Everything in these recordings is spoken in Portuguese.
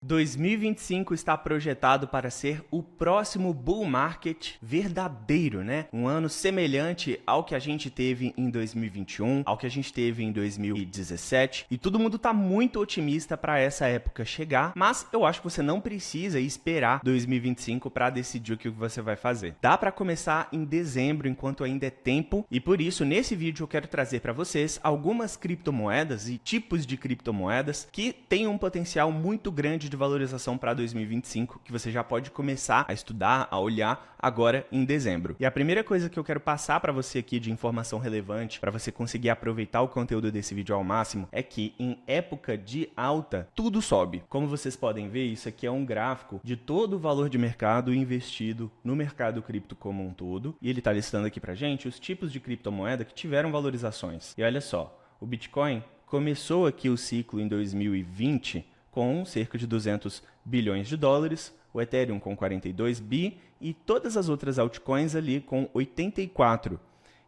2025 está projetado para ser o próximo bull market verdadeiro, né? Um ano semelhante ao que a gente teve em 2021, ao que a gente teve em 2017, e todo mundo está muito otimista para essa época chegar, mas eu acho que você não precisa esperar 2025 para decidir o que você vai fazer. Dá para começar em dezembro, enquanto ainda é tempo, e por isso, nesse vídeo eu quero trazer para vocês algumas criptomoedas e tipos de criptomoedas que têm um potencial muito grande de valorização para 2025, que você já pode começar a estudar, a olhar agora em dezembro. E a primeira coisa que eu quero passar para você aqui de informação relevante, para você conseguir aproveitar o conteúdo desse vídeo ao máximo, é que em época de alta, tudo sobe. Como vocês podem ver, isso aqui é um gráfico de todo o valor de mercado investido no mercado cripto como um todo, e ele está listando aqui para gente os tipos de criptomoeda que tiveram valorizações. E olha só, o Bitcoin começou aqui o ciclo em 2020 com cerca de 200 bilhões de dólares, o Ethereum com 42 bi e todas as outras altcoins ali com 84.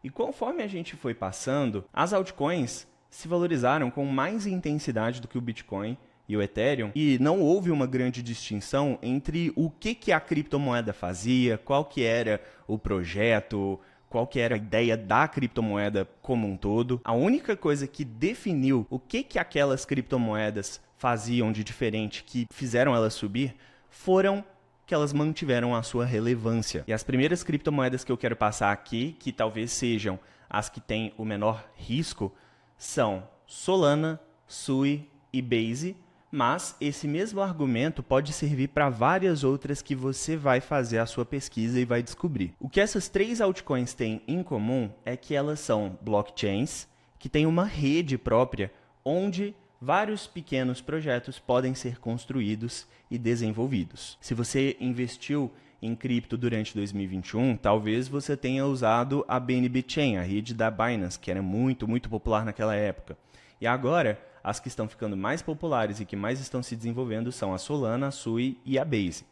E conforme a gente foi passando, as altcoins se valorizaram com mais intensidade do que o Bitcoin e o Ethereum, e não houve uma grande distinção entre o que a criptomoeda fazia, qual que era o projeto, qual que era a ideia da criptomoeda como um todo. A única coisa que definiu o que aquelas criptomoedas faziam de diferente, que fizeram elas subir, foram que elas mantiveram a sua relevância. E as primeiras criptomoedas que eu quero passar aqui, que talvez sejam as que têm o menor risco, são Solana, Sui e Base, mas esse mesmo argumento pode servir para várias outras que você vai fazer a sua pesquisa e vai descobrir. O que essas três altcoins têm em comum é que elas são blockchains, que têm uma rede própria, onde vários pequenos projetos podem ser construídos e desenvolvidos. Se você investiu em cripto durante 2021, talvez você tenha usado a BNB Chain, a rede da Binance, que era muito popular naquela época. E agora, as que estão ficando mais populares e que mais estão se desenvolvendo são a Solana, a Sui e a Base.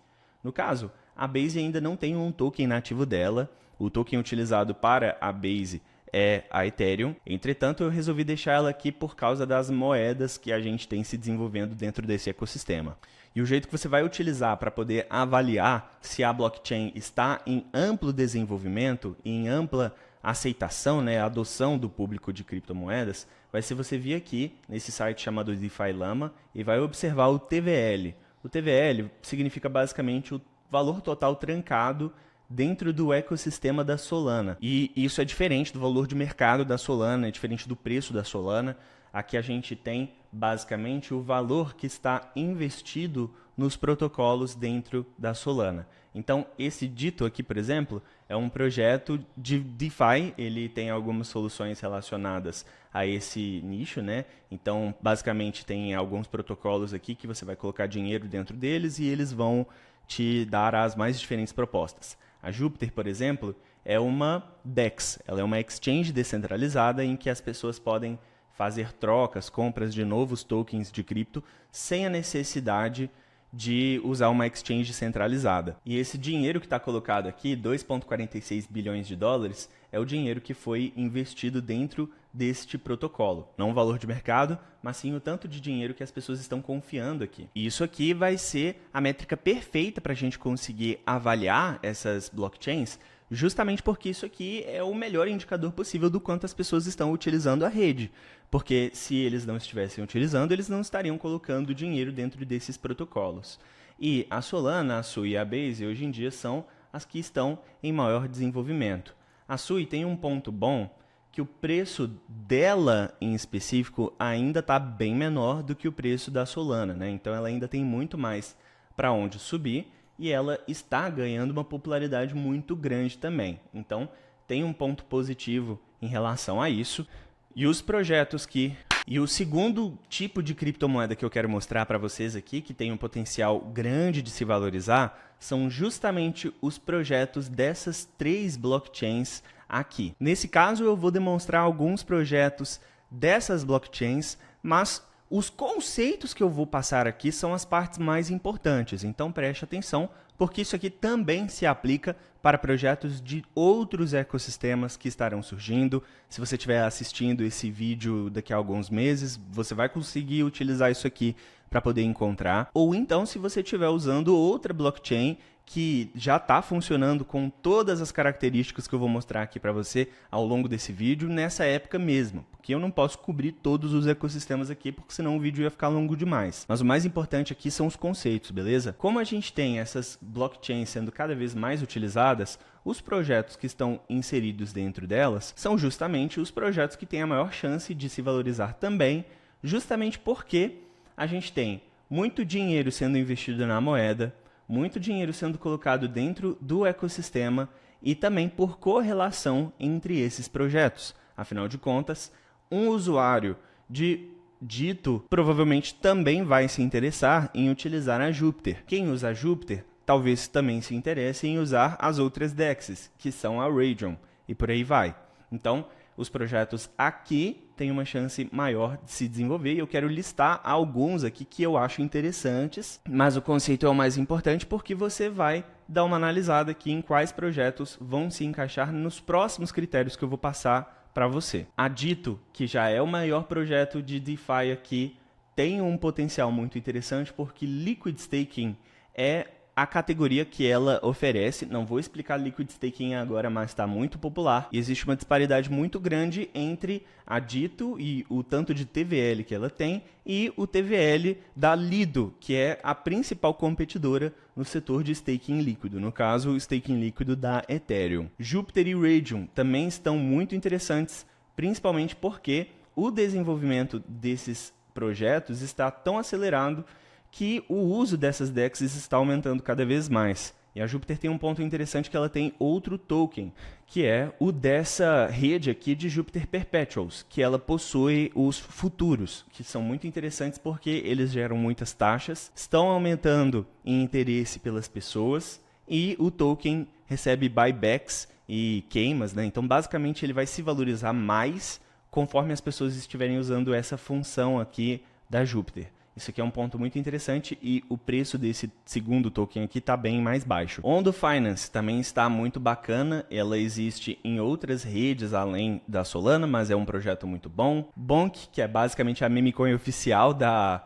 No caso, a Base ainda não tem um token nativo dela. O token utilizado para a Base é a Ethereum. Entretanto, eu resolvi deixar ela aqui por causa das moedas que a gente tem se desenvolvendo dentro desse ecossistema. E o jeito que você vai utilizar para poder avaliar se a blockchain está em amplo desenvolvimento e em ampla aceitação, né, adoção do público de criptomoedas, vai ser você vir aqui nesse site chamado DeFi Lama e vai observar o TVL. O TVL significa basicamente o valor total trancado dentro do ecossistema da Solana. E isso é diferente do valor de mercado da Solana, é diferente do preço da Solana. Aqui a gente tem basicamente o valor que está investido nos protocolos dentro da Solana. Então, esse dito aqui, por exemplo, é um projeto de DeFi, ele tem algumas soluções relacionadas a esse nicho, né? Então, basicamente, tem alguns protocolos aqui que você vai colocar dinheiro dentro deles e eles vão te dar as mais diferentes propostas. A Jupiter, por exemplo, é uma DEX, ela é uma exchange descentralizada em que as pessoas podem fazer trocas, compras de novos tokens de cripto sem a necessidade de usar uma exchange centralizada. E esse dinheiro que está colocado aqui, 2,46 bilhões de dólares, é o dinheiro que foi investido dentro deste protocolo. Não o valor de mercado, mas sim o tanto de dinheiro que as pessoas estão confiando aqui. E isso aqui vai ser a métrica perfeita para a gente conseguir avaliar essas blockchains, justamente porque isso aqui é o melhor indicador possível do quanto as pessoas estão utilizando a rede. Porque se eles não estivessem utilizando, eles não estariam colocando dinheiro dentro desses protocolos. E a Solana, a Sui e a Base hoje em dia são as que estão em maior desenvolvimento. A Sui tem um ponto bom, que o preço dela em específico ainda está bem menor do que o preço da Solana, né? Então ela ainda tem muito mais para onde subir e ela está ganhando uma popularidade muito grande também. Então tem um ponto positivo em relação a isso. E os projetos que... E o segundo tipo de criptomoeda que eu quero mostrar para vocês aqui, que tem um potencial grande de se valorizar, são justamente os projetos dessas três blockchains aqui. Nesse caso, eu vou demonstrar alguns projetos dessas blockchains, mas Os conceitos que eu vou passar aqui são as partes mais importantes, então preste atenção, porque isso aqui também se aplica para projetos de outros ecossistemas que estarão surgindo. Se você estiver assistindo esse vídeo daqui a alguns meses, você vai conseguir utilizar isso aqui para poder encontrar. Ou então, se você estiver usando outra blockchain que já está funcionando com todas as características que eu vou mostrar aqui para você ao longo desse vídeo, nessa época mesmo. Porque eu não posso cobrir todos os ecossistemas aqui, porque senão o vídeo ia ficar longo demais. Mas o mais importante aqui são os conceitos, beleza? Como a gente tem essas blockchains sendo cada vez mais utilizadas, os projetos que estão inseridos dentro delas são justamente os projetos que têm a maior chance de se valorizar também, justamente porque a gente tem muito dinheiro sendo investido na moeda, muito dinheiro sendo colocado dentro do ecossistema e também por correlação entre esses projetos. Afinal de contas, um usuário de dito provavelmente também vai se interessar em utilizar a Jupiter. Quem usa a Jupiter talvez também se interesse em usar as outras DEXs, que são a Raydium, e por aí vai. Então, os projetos aqui têm uma chance maior de se desenvolver e eu quero listar alguns aqui que eu acho interessantes, mas o conceito é o mais importante porque você vai dar uma analisada aqui em quais projetos vão se encaixar nos próximos critérios que eu vou passar para você. A Dito, que já é o maior projeto de DeFi aqui, tem um potencial muito interessante porque Liquid Staking é a categoria que ela oferece. Não vou explicar Liquid Staking agora, mas está muito popular. E existe uma disparidade muito grande entre a Dito e o tanto de TVL que ela tem e o TVL da Lido, que é a principal competidora no setor de staking líquido. No caso, o staking líquido da Ethereum. Jupiter e Raydium também estão muito interessantes, principalmente porque o desenvolvimento desses projetos está tão acelerado que o uso dessas DEXs está aumentando cada vez mais. E a Jupiter tem um ponto interessante que ela tem outro token, que é o dessa rede aqui de Jupiter Perpetuals, que ela possui os futuros, que são muito interessantes porque eles geram muitas taxas, estão aumentando em interesse pelas pessoas e o token recebe buybacks e queimas, né? Então, basicamente, ele vai se valorizar mais conforme as pessoas estiverem usando essa função aqui da Jupiter. Isso aqui é um ponto muito interessante e o preço desse segundo token aqui está bem mais baixo. Ondo Finance também está muito bacana, ela existe em outras redes além da Solana, mas é um projeto muito bom. Bonk, que é basicamente a meme coin oficial da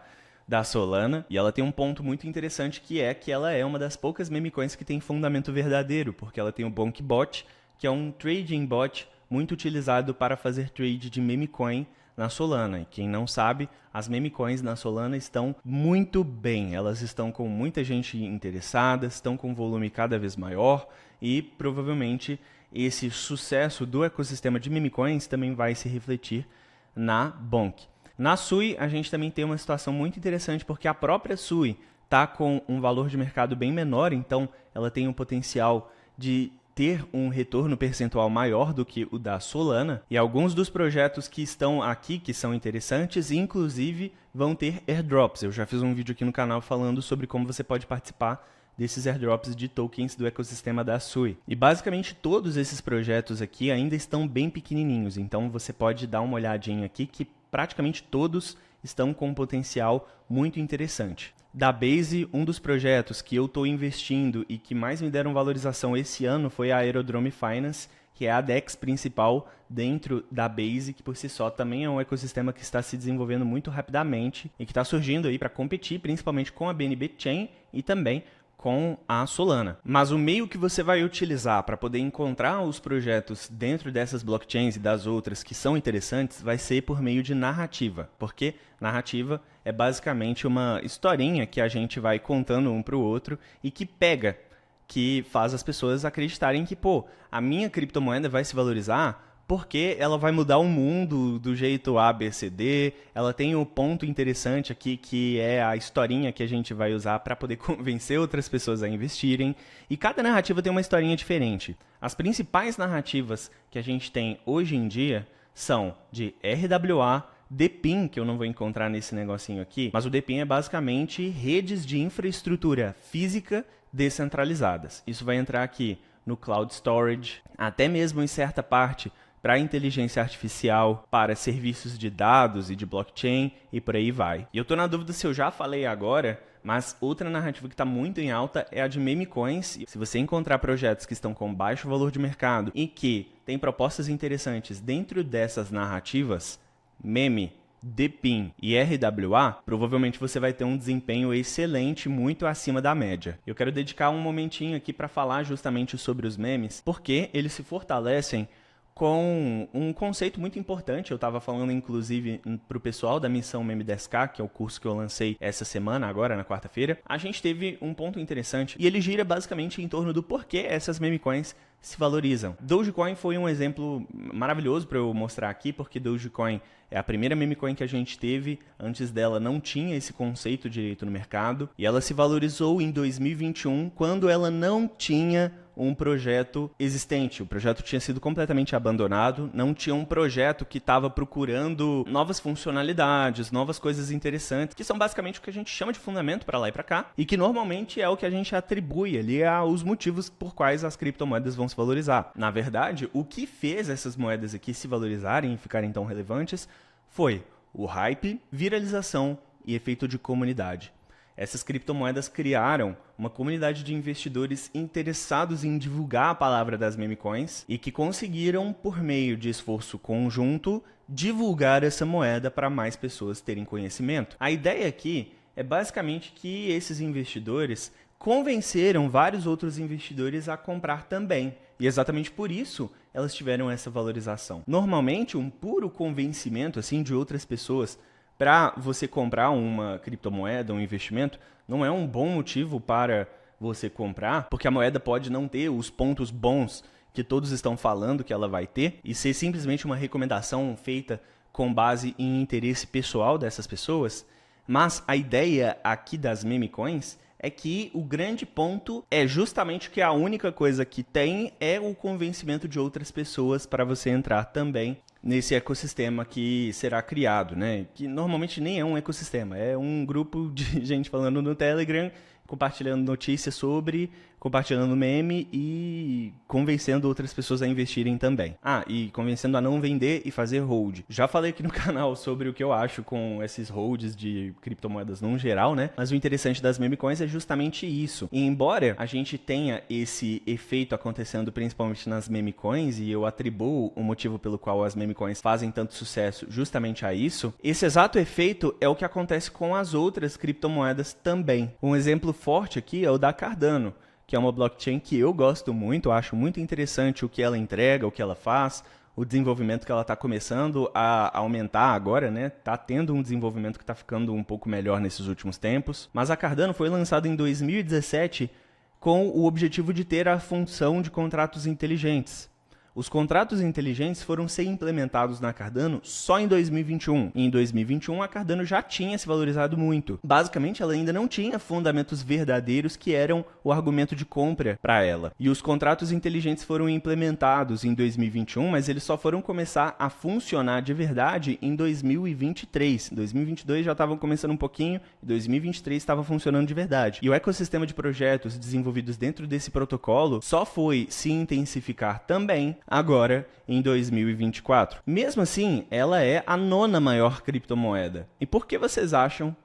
Solana, e ela tem um ponto muito interessante que é que ela é uma das poucas meme coins que tem fundamento verdadeiro, porque ela tem o Bonk Bot, que é um trading bot muito utilizado para fazer trade de meme coin na Solana. E quem não sabe, as meme coins na Solana estão muito bem. Elas estão com muita gente interessada, estão com um volume cada vez maior e provavelmente esse sucesso do ecossistema de meme coins também vai se refletir na Bonk. Na Sui, a gente também tem uma situação muito interessante porque a própria Sui está com um valor de mercado bem menor, então ela tem um potencial de ter um retorno percentual maior do que o da Solana, e alguns dos projetos que estão aqui, que são interessantes, inclusive vão ter airdrops. Eu já fiz um vídeo aqui no canal falando sobre como você pode participar desses airdrops de tokens do ecossistema da Sui. E basicamente todos esses projetos aqui ainda estão bem pequenininhos, então você pode dar uma olhadinha aqui que praticamente todos estão com um potencial muito interessante. Da Base, um dos projetos que eu estou investindo e que mais me deram valorização esse ano foi a Aerodrome Finance, que é a DEX principal dentro da Base, que por si só também é um ecossistema que está se desenvolvendo muito rapidamente e que está surgindo aí para competir, principalmente com a BNB Chain e também com a Solana. Mas o meio que você vai utilizar para poder encontrar os projetos dentro dessas blockchains e das outras que são interessantes vai ser por meio de narrativa, porque narrativa é basicamente uma historinha que a gente vai contando um para o outro e que pega, que faz as pessoas acreditarem que, pô, a minha criptomoeda vai se valorizar porque ela vai mudar o mundo do jeito A, B, C, D. Ela tem um ponto interessante aqui, que é a historinha que a gente vai usar para poder convencer outras pessoas a investirem. E cada narrativa tem uma historinha diferente. As principais narrativas que a gente tem hoje em dia são de RWA, DePIN, que eu não vou encontrar nesse negocinho aqui, mas o DePIN é basicamente redes de infraestrutura física descentralizadas. Isso vai entrar aqui no Cloud Storage, até mesmo em certa parte para inteligência artificial, para serviços de dados e de blockchain e por aí vai. E eu tô na dúvida se eu já falei agora, mas outra narrativa que está muito em alta é a de meme coins. Se você encontrar projetos que estão com baixo valor de mercado e que têm propostas interessantes dentro dessas narrativas, meme, DePIN e RWA, provavelmente você vai ter um desempenho excelente, muito acima da média. Eu quero dedicar um momentinho aqui para falar justamente sobre os memes, porque eles se fortalecem com um conceito muito importante. Eu estava falando, inclusive, para o pessoal da Missão Meme 10K, que é o curso que eu lancei essa semana, agora na quarta-feira. A gente teve um ponto interessante e ele gira basicamente em torno do porquê essas meme coins se valorizam. Dogecoin foi um exemplo maravilhoso para eu mostrar aqui, porque Dogecoin é a primeira meme coin que a gente teve. Antes dela não tinha esse conceito direito no mercado e ela se valorizou em 2021 quando ela não tinha um projeto existente. O projeto tinha sido completamente abandonado, não tinha um projeto que estava procurando novas funcionalidades, novas coisas interessantes, que são basicamente o que a gente chama de fundamento para lá e para cá, e que normalmente é o que a gente atribui ali aos motivos por quais as criptomoedas vão se valorizar. Na verdade, o que fez essas moedas aqui se valorizarem e ficarem tão relevantes foi o hype, viralização e efeito de comunidade. Essas criptomoedas criaram uma comunidade de investidores interessados em divulgar a palavra das meme coins e que conseguiram, por meio de esforço conjunto, divulgar essa moeda para mais pessoas terem conhecimento. A ideia aqui é basicamente que esses investidores convenceram vários outros investidores a comprar também. E exatamente por isso elas tiveram essa valorização. Normalmente, um puro convencimento assim de outras pessoas para você comprar uma criptomoeda, um investimento, não é um bom motivo para você comprar, porque a moeda pode não ter os pontos bons que todos estão falando que ela vai ter e ser simplesmente uma recomendação feita com base em interesse pessoal dessas pessoas. Mas a ideia aqui das meme coins é que o grande ponto é justamente que a única coisa que tem é o convencimento de outras pessoas para você entrar também nesse ecossistema que será criado, né? Que normalmente nem é um ecossistema, é um grupo de gente falando no Telegram, compartilhando notícias sobre, compartilhando meme e convencendo outras pessoas a investirem também. Ah, e convencendo a não vender e fazer hold. Já falei aqui no canal sobre o que eu acho com esses holds de criptomoedas no geral, né? Mas o interessante das meme coins é justamente isso. E embora a gente tenha esse efeito acontecendo principalmente nas meme coins, e eu atribuo o motivo pelo qual as meme coins fazem tanto sucesso justamente a isso, esse exato efeito é o que acontece com as outras criptomoedas também. Um exemplo forte aqui é o da Cardano, que é uma blockchain que eu gosto muito, acho muito interessante o que ela entrega, o que ela faz, o desenvolvimento que ela está começando a aumentar agora, né? Tá tendo um desenvolvimento que está ficando um pouco melhor nesses últimos tempos. Mas a Cardano foi lançada em 2017 com o objetivo de ter a função de contratos inteligentes. Os contratos inteligentes foram ser implementados na Cardano só em 2021. E em 2021, a Cardano já tinha se valorizado muito. Basicamente, ela ainda não tinha fundamentos verdadeiros que eram o argumento de compra para ela. E os contratos inteligentes foram implementados em 2021, mas eles só foram começar a funcionar de verdade em 2023. Em 2022 já estavam começando um pouquinho, em 2023 estava funcionando de verdade. E o ecossistema de projetos desenvolvidos dentro desse protocolo só foi se intensificar também agora em 2024. Mesmo assim, ela é a 9ª maior criptomoeda. E por que vocês acham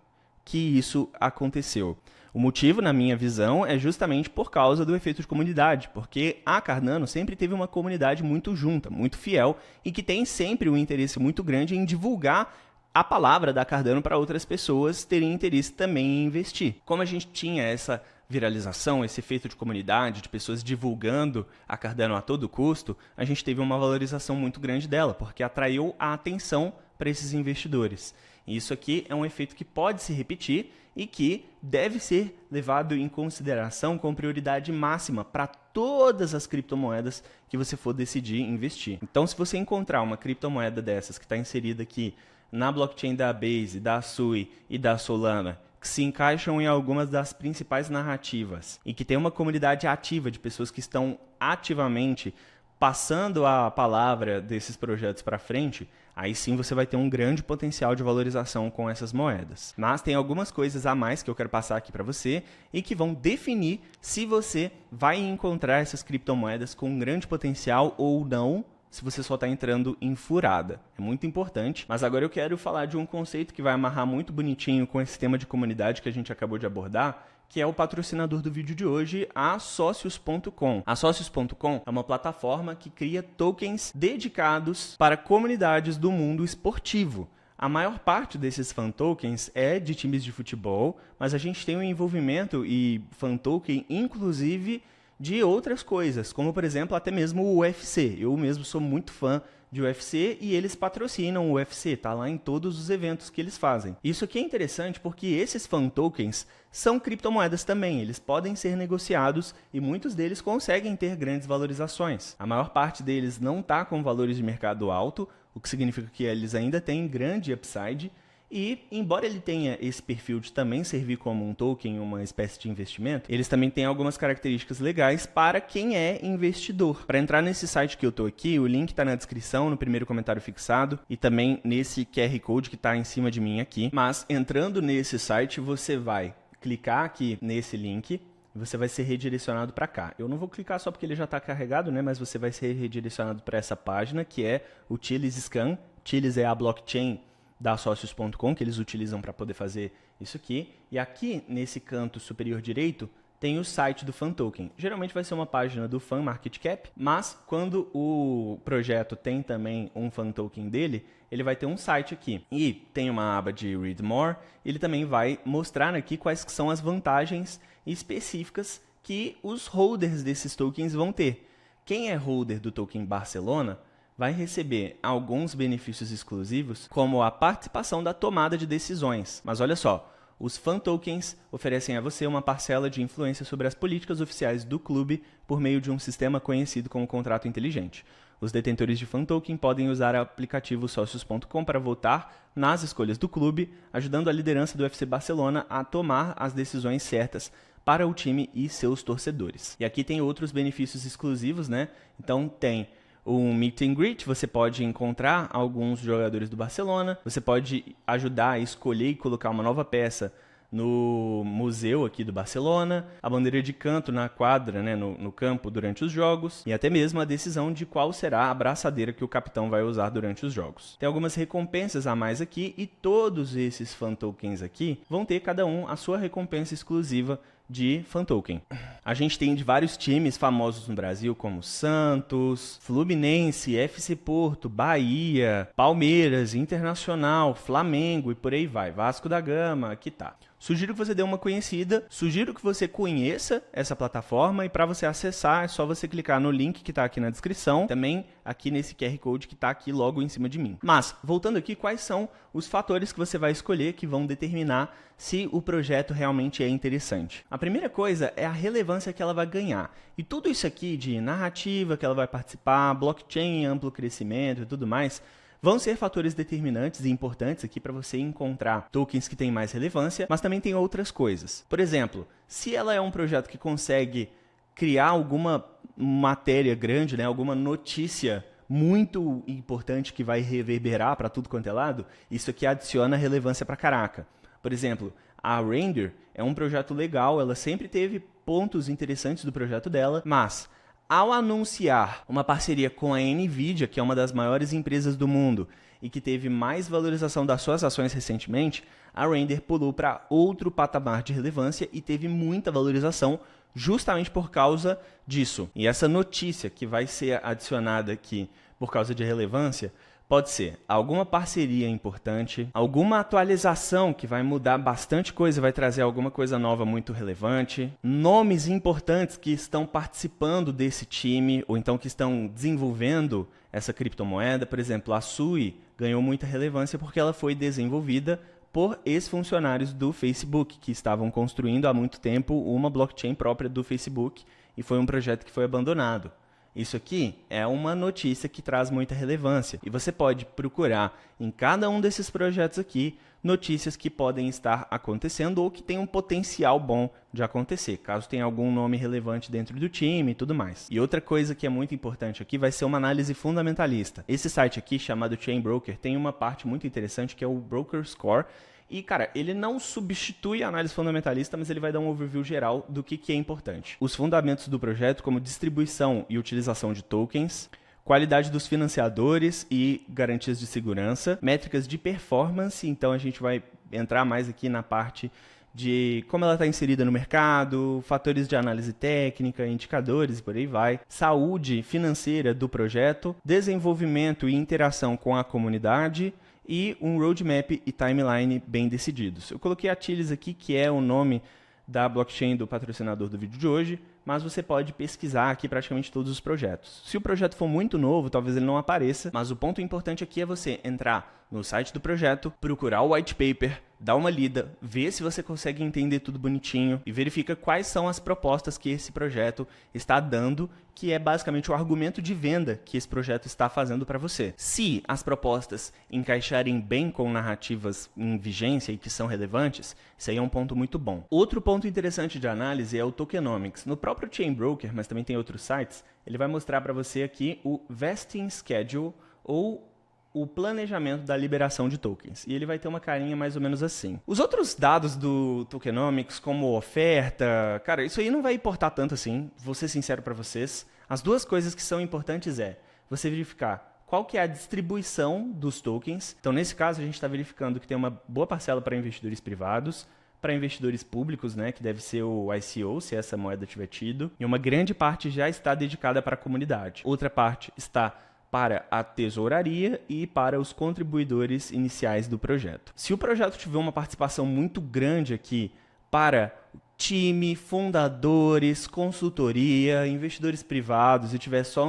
que isso aconteceu? O motivo, na minha visão, é justamente por causa do efeito de comunidade, porque a Cardano sempre teve uma comunidade muito junta, muito fiel, e que tem sempre um interesse muito grande em divulgar a palavra da Cardano para outras pessoas terem interesse também em investir. Como a gente tinha essa viralização, esse efeito de comunidade, de pessoas divulgando a Cardano a todo custo, a gente teve uma valorização muito grande dela, porque atraiu a atenção para esses investidores. E isso aqui é um efeito que pode se repetir e que deve ser levado em consideração com prioridade máxima para todas as criptomoedas que você for decidir investir. Então, se você encontrar uma criptomoeda dessas que está inserida aqui na blockchain da Base, da Sui e da Solana, que se encaixam em algumas das principais narrativas e que tem uma comunidade ativa de pessoas que estão ativamente passando a palavra desses projetos para frente, aí sim você vai ter um grande potencial de valorização com essas moedas. Mas tem algumas coisas a mais que eu quero passar aqui para você e que vão definir se você vai encontrar essas criptomoedas com um grande potencial ou não se você só está entrando em furada. É muito importante, mas agora eu quero falar de um conceito que vai amarrar muito bonitinho com esse tema de comunidade que a gente acabou de abordar, que é o patrocinador do vídeo de hoje, a Socios.com. A Socios.com é uma plataforma que cria tokens dedicados para comunidades do mundo esportivo. A maior parte desses fan tokens é de times de futebol, mas a gente tem um envolvimento e fan token, inclusive, de outras coisas, como, por exemplo, até mesmo o UFC. Eu mesmo sou muito fã de UFC e eles patrocinam o UFC, tá lá em todos os eventos que eles fazem. Isso aqui é interessante porque esses fan tokens são criptomoedas também, eles podem ser negociados e muitos deles conseguem ter grandes valorizações. A maior parte deles não está com valores de mercado alto, o que significa que eles ainda têm grande upside. E, embora ele tenha esse perfil de também servir como um token, uma espécie de investimento, eles também têm algumas características legais para quem é investidor. Para entrar nesse site que eu estou aqui, o link está na descrição, no primeiro comentário fixado, e também nesse QR Code que está em cima de mim aqui. Mas, entrando nesse site, você vai clicar aqui nesse link, você vai ser redirecionado para cá. Eu não vou clicar só porque ele já está carregado, né? Mas você vai ser redirecionado para essa página, que é o Chilis Scan. Chilis é a blockchain da Socios.com, que eles utilizam para poder fazer isso aqui. E aqui, nesse canto superior direito, tem o site do Fan Token. Geralmente vai ser uma página do Fan Market Cap, mas quando o projeto tem também um Fan Token dele, ele vai ter um site aqui. E tem uma aba de Read More, ele também vai mostrar aqui quais são as vantagens específicas que os holders desses tokens vão ter. Quem é holder do token Barcelona vai receber alguns benefícios exclusivos, como a participação da tomada de decisões. Mas olha só, os fan tokens oferecem a você uma parcela de influência sobre as políticas oficiais do clube por meio de um sistema conhecido como contrato inteligente. Os detentores de fan token podem usar o aplicativo Socios.com para votar nas escolhas do clube, ajudando a liderança do FC Barcelona a tomar as decisões certas para o time e seus torcedores. E aqui tem outros benefícios exclusivos, né? Então tem um meet and greet, você pode encontrar alguns jogadores do Barcelona, você pode ajudar a escolher e colocar uma nova peça no museu aqui do Barcelona, a bandeira de canto na quadra, né, no campo durante os jogos, e até mesmo a decisão de qual será a abraçadeira que o capitão vai usar durante os jogos. Tem algumas recompensas a mais aqui e todos esses fan tokens aqui vão ter cada um a sua recompensa exclusiva de fan token. A gente tem de vários times famosos no Brasil, como Santos, Fluminense, FC Porto, Bahia, Palmeiras, Internacional, Flamengo e por aí vai. Vasco da Gama, aqui tá. Sugiro que você dê uma conhecida, sugiro que você conheça essa plataforma e para você acessar é só você clicar no link que está aqui na descrição, também aqui nesse QR Code que está aqui logo em cima de mim. Mas, voltando aqui, quais são os fatores que você vai escolher que vão determinar se o projeto realmente é interessante? A primeira coisa é a relevância que ela vai ganhar. E tudo isso aqui de narrativa que ela vai participar, blockchain em amplo crescimento e tudo mais, vão ser fatores determinantes e importantes aqui para você encontrar tokens que têm mais relevância, mas também tem outras coisas. Por exemplo, se ela é um projeto que consegue criar alguma matéria grande, né, alguma notícia muito importante que vai reverberar para tudo quanto é lado, isso aqui adiciona relevância para caraca. Por exemplo, a Render é um projeto legal, ela sempre teve pontos interessantes do projeto dela, mas ao anunciar uma parceria com a Nvidia, que é uma das maiores empresas do mundo e que teve mais valorização das suas ações recentemente, a Render pulou para outro patamar de relevância e teve muita valorização justamente por causa disso. E essa notícia que vai ser adicionada aqui por causa de relevância pode ser alguma parceria importante, alguma atualização que vai mudar bastante coisa, vai trazer alguma coisa nova muito relevante, nomes importantes que estão participando desse time ou então que estão desenvolvendo essa criptomoeda. Por exemplo, a Sui ganhou muita relevância porque ela foi desenvolvida por ex-funcionários do Facebook que estavam construindo há muito tempo uma blockchain própria do Facebook e foi um projeto que foi abandonado. Isso aqui é uma notícia que traz muita relevância e você pode procurar em cada um desses projetos aqui notícias que podem estar acontecendo ou que têm um potencial bom de acontecer, caso tenha algum nome relevante dentro do time e tudo mais. E outra coisa que é muito importante aqui vai ser uma análise fundamentalista. Esse site aqui, chamado Chain Broker, tem uma parte muito interessante que é o Broker Score. E, cara, ele não substitui a análise fundamentalista, mas ele vai dar um overview geral do que é importante. Os fundamentos do projeto, como distribuição e utilização de tokens, qualidade dos financiadores e garantias de segurança, métricas de performance, então a gente vai entrar mais aqui na parte de como ela está inserida no mercado, fatores de análise técnica, indicadores e por aí vai, saúde financeira do projeto, desenvolvimento e interação com a comunidade e um roadmap e timeline bem decididos. Eu coloquei a Tilis aqui, que é o nome da blockchain do patrocinador do vídeo de hoje, mas você pode pesquisar aqui praticamente todos os projetos. Se o projeto for muito novo, talvez ele não apareça, mas o ponto importante aqui é você entrar no site do projeto, procurar o white paper, dar uma lida, ver se você consegue entender tudo bonitinho e verifica quais são as propostas que esse projeto está dando, que é basicamente o argumento de venda que esse projeto está fazendo para você. Se as propostas encaixarem bem com narrativas em vigência e que são relevantes, isso aí é um ponto muito bom. Outro ponto interessante de análise é o tokenomics. No próprio Chainbroker, mas também tem outros sites, ele vai mostrar para você aqui o vesting schedule ou o planejamento da liberação de tokens. E ele vai ter uma carinha mais ou menos assim. Os outros dados do tokenomics, como oferta, cara, isso aí não vai importar tanto assim, vou ser sincero para vocês. As duas coisas que são importantes é você verificar qual que é a distribuição dos tokens. Então, nesse caso, a gente está verificando que tem uma boa parcela para investidores privados, para investidores públicos, né, que deve ser o ICO, se essa moeda tiver tido, e uma grande parte já está dedicada para a comunidade. Outra parte está para a tesouraria e para os contribuidores iniciais do projeto. Se o projeto tiver uma participação muito grande aqui para time, fundadores, consultoria, investidores privados e tiver só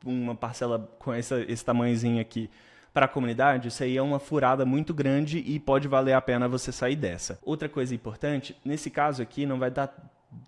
uma parcela com esse tamanhozinho aqui para a comunidade, isso aí é uma furada muito grande e pode valer a pena você sair dessa. Outra coisa importante, nesse caso aqui não vai dar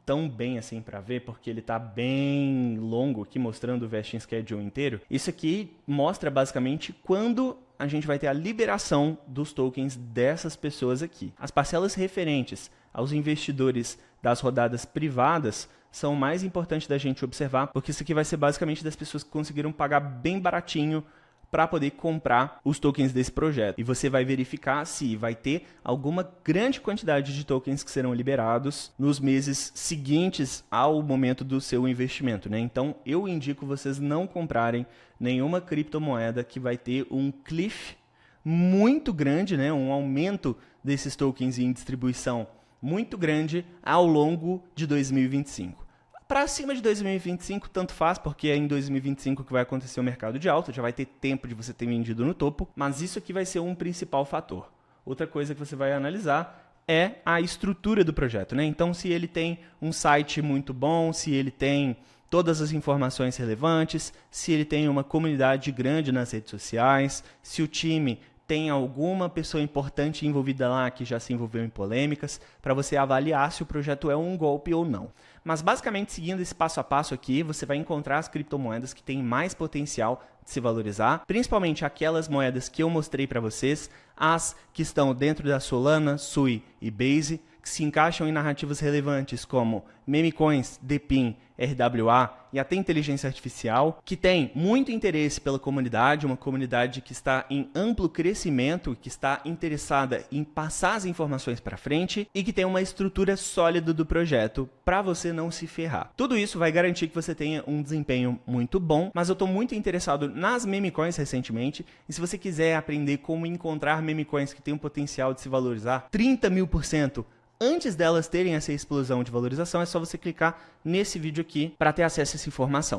tão bem assim para ver, porque ele está bem longo aqui, mostrando o vesting schedule inteiro. Isso aqui mostra basicamente quando a gente vai ter a liberação dos tokens dessas pessoas aqui. As parcelas referentes aos investidores das rodadas privadas são mais importantes da gente observar, porque isso aqui vai ser basicamente das pessoas que conseguiram pagar bem baratinho para poder comprar os tokens desse projeto. E você vai verificar se vai ter alguma grande quantidade de tokens que serão liberados nos meses seguintes ao momento do seu investimento, né? Então, eu indico vocês não comprarem nenhuma criptomoeda que vai ter um cliff muito grande, né? Um aumento desses tokens em distribuição muito grande ao longo de 2025. Para cima de 2025, tanto faz, porque é em 2025 que vai acontecer o mercado de alta, já vai ter tempo de você ter vendido no topo, mas isso aqui vai ser um principal fator. Outra coisa que você vai analisar é a estrutura do projeto, né? Então, se ele tem um site muito bom, se ele tem todas as informações relevantes, se ele tem uma comunidade grande nas redes sociais, se o time tem alguma pessoa importante envolvida lá que já se envolveu em polêmicas, para você avaliar se o projeto é um golpe ou não. Mas basicamente, seguindo esse passo a passo aqui, você vai encontrar as criptomoedas que têm mais potencial de se valorizar, principalmente aquelas moedas que eu mostrei para vocês, as que estão dentro da Solana, Sui e Base, que se encaixam em narrativas relevantes como memecoins, DePIN, RWA e até inteligência artificial, que tem muito interesse pela comunidade, uma comunidade que está em amplo crescimento, que está interessada em passar as informações para frente e que tem uma estrutura sólida do projeto para você não se ferrar. Tudo isso vai garantir que você tenha um desempenho muito bom, mas eu estou muito interessado nas memecoins recentemente, e se você quiser aprender como encontrar memecoins que têm um potencial de se valorizar 30.000%, antes delas terem essa explosão de valorização, é só você clicar nesse vídeo aqui para ter acesso a essa informação.